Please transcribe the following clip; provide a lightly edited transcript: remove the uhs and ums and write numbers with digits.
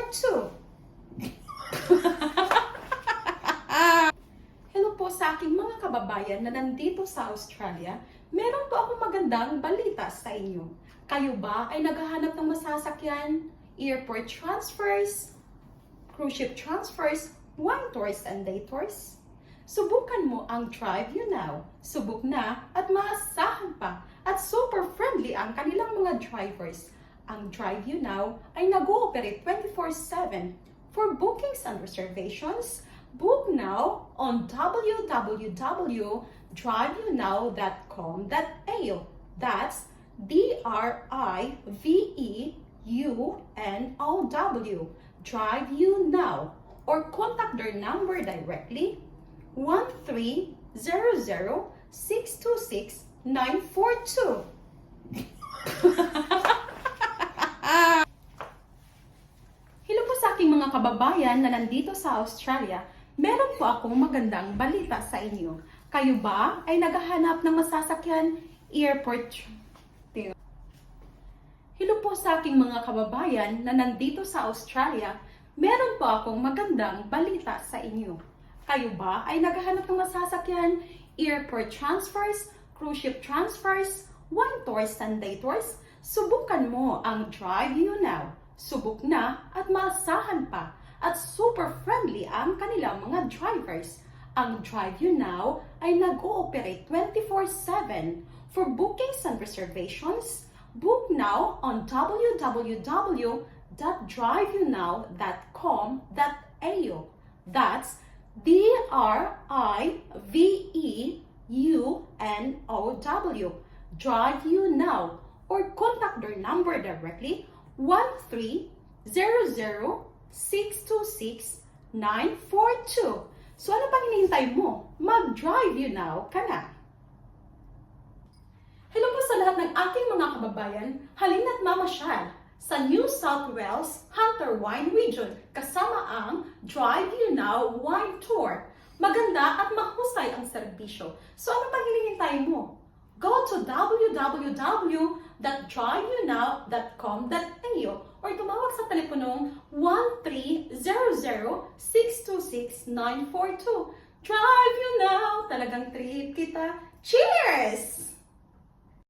942. Hello po sa aking mga kababayan na nandito sa Australia. Meron po akong magandang balita sa inyo. Kayo ba ay naghahanap ng masasakyan, airport transfers, cruise ship transfers, wine tours and day tours? Subukan mo ang Drive You Now. Subok na at maasahan pa at super friendly ang kanilang mga drivers. Ang Drive You Now ay nag-ooperate 24/7. For bookings and reservations, book now on www.driveyounow.com.au. That's DRIVEUNOW. Drive You Now. Or contact their number directly 1300-626-942. Hello po sa aking mga kababayan na nandito sa Australia. Meron po akong magandang balita sa inyo. Kayo ba ay naghahanap ng masasakyan, airport? Hello po sa aking mga kababayan na nandito sa Australia. Meron po akong magandang balita sa inyo. Kayo ba ay naghahanap ng masasakyan, airport transfers, cruise ship transfers, wine tours and day tours? Subukan mo ang Drive You Now. Subok na at maasahan pa at super friendly ang kanilang mga drivers. Ang Drive You Now ay nag-ooperate 24/7. For bookings and reservations, book now on www.driveyounow.com.au. That's DRIVEUNOW. Drive You Now. Or contact their number directly 1300-626-942. So ano pang hinihintay mo? Mag-Drive You Now ka na! Hello po sa lahat ng aking mga kababayan. Halina't mamasyal sa New South Wales Hunter Wine Region kasama ang Drive You Now Wine Tour. Maganda at mahusay ang serbisyo. So ano pang hinihintay mo? Go to www.driveyounow.com.au or tumawag sa teleponong 1300-626-942. Drive You Now! Talagang trip kita. Cheers!